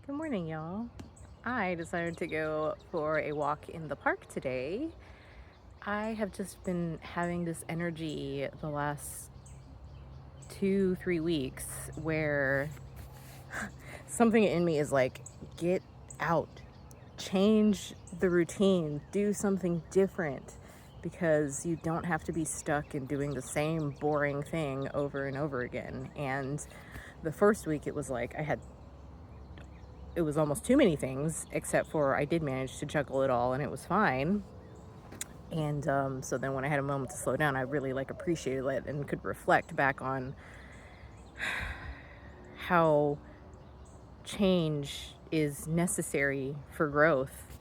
Good morning, y'all. I decided to go for a walk in the park today. I have just been having this energy the last 2, 3 weeks where something in me is like, get out, change the routine, do something different because you don't have to be stuck in doing the same boring thing over and over again. And the first week, it was like it was almost too many things, except for I did manage to juggle it all and it was fine. And so then when I had a moment to slow down, I really appreciated it and could reflect back on how change is necessary for growth.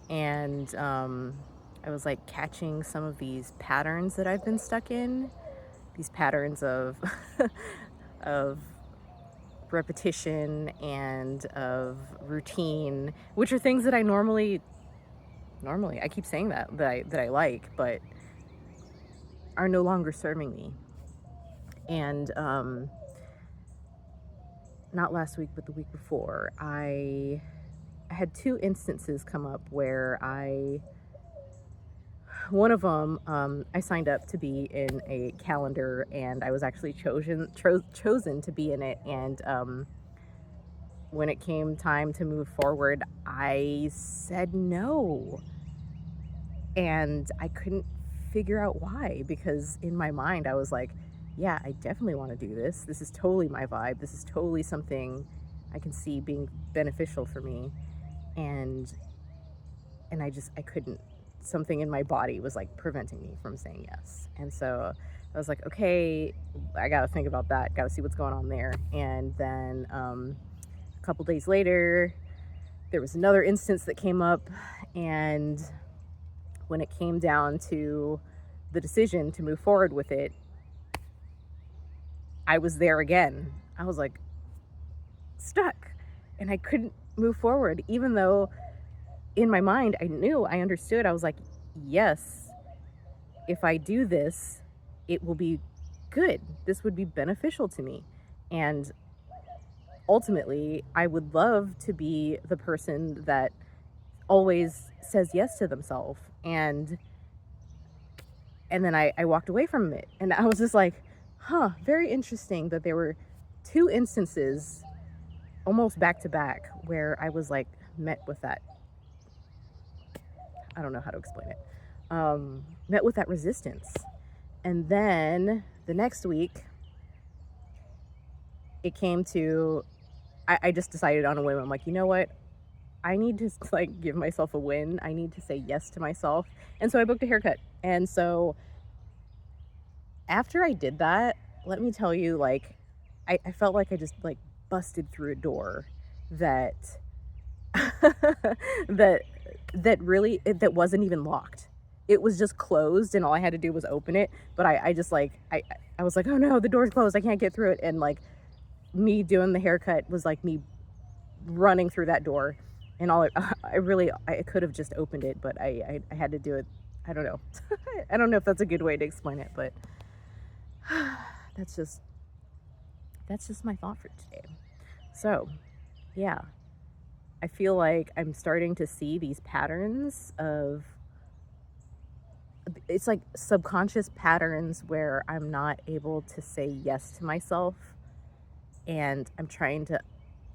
And I was like catching some of these patterns that I've been stuck in, these patterns of of repetition and of routine, which are things that I normally I keep saying that I like, but are no longer serving me. And not last week but the week before, I had two instances come up where one of them, I signed up to be in a calendar and I was actually chosen to be in it. And when it came time to move forward, I said no. And I couldn't figure out why, because in my mind I was like, yeah, I definitely want to do this. This is totally my vibe. This is totally something I can see being beneficial for me. And I couldn't. Something in my body was like preventing me from saying yes. And so I was like, okay, I got to think about that. Got to see what's going on there. And then a couple days later, there was another instance that came up, and when it came down to the decision to move forward with it, I was there again. I was like stuck and I couldn't move forward, even though in my mind I understood. I was like, yes, if I do this, it will be good. This would be beneficial to me. And ultimately, I would love to be the person that always says yes to themselves. And then I walked away from it. And I was just like, huh, very interesting that there were two instances almost back to back where I was like met with that. I don't know how to explain it. Met with that resistance. And then the next week, it came to, I just decided on a whim. I'm like, you know what? I need to like give myself a win. I need to say yes to myself. And so I booked a haircut. And so after I did that, let me tell you, I felt like I just like busted through a door that that that wasn't even locked. It was just closed and all I had to do was open it. But I just I was like, oh no, the door's closed. I can't get through it. And like me doing the haircut was like me running through that door. And I could have just opened it, but I had to do it. I don't know. I don't know if that's a good way to explain it, but that's just my thought for today. So, yeah, I feel like I'm starting to see these patterns of, it's like subconscious patterns where I'm not able to say yes to myself, and I'm trying to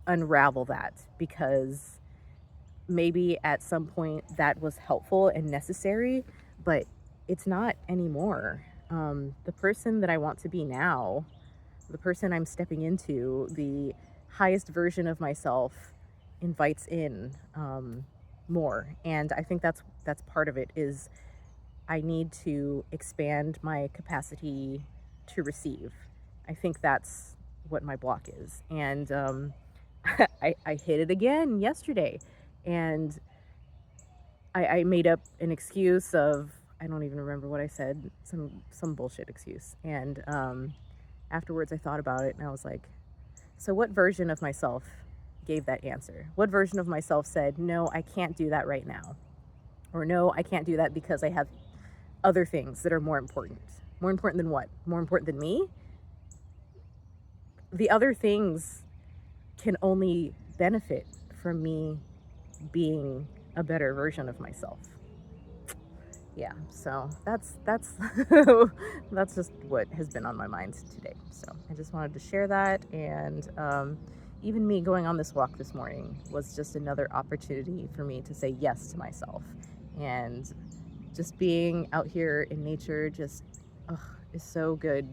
unravel that because maybe at some point that was helpful and necessary, but it's not anymore. The person that I want to be now, the person I'm stepping into, the highest version of myself, invites in more. And I think that's part of it. Is I need to expand my capacity to receive. I think that's what my block is. And I hit it again yesterday, and I made up an excuse of, I don't even remember what I said, some bullshit excuse. And afterwards I thought about it and I was like, so what version of myself gave that answer? What version of myself said, no, I can't do that right now? Or no, I can't do that because I have other things that are more important. More important than what? More important than me? The other things can only benefit from me being a better version of myself. Yeah, so that's that's just what has been on my mind today. So I just wanted to share that, and even me going on this walk this morning was just another opportunity for me to say yes to myself, and just being out here in nature just ugh, is so good.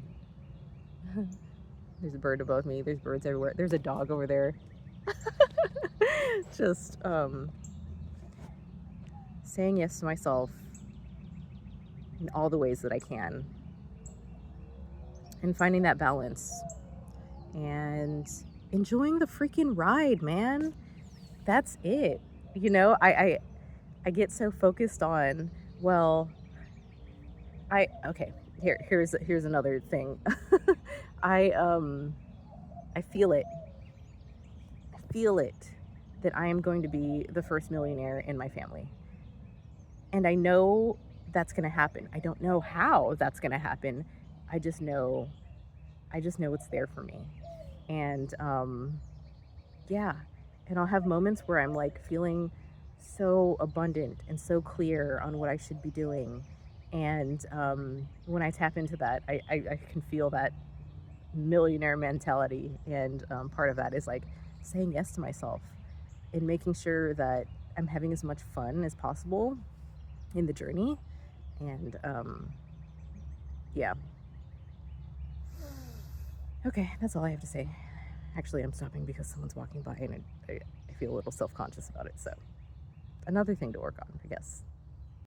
There's a bird above me. There's birds everywhere. There's a dog over there. Just saying yes to myself in all the ways that I can, and finding that balance and enjoying the freaking ride, man. That's it. You know, I get so focused on, well, okay, here's another thing. I I feel it. I feel it that I am going to be the first millionaire in my family. And I know that's going to happen. I don't know how that's going to happen. I just know it's there for me. And yeah, and I'll have moments where I'm like feeling so abundant and so clear on what I should be doing. And when I tap into that, I can feel that millionaire mentality. And part of that is like saying yes to myself and making sure that I'm having as much fun as possible in the journey. And yeah. Okay, that's all I have to say. Actually, I'm stopping because someone's walking by, and I feel a little self-conscious about it. So another thing to work on, I guess.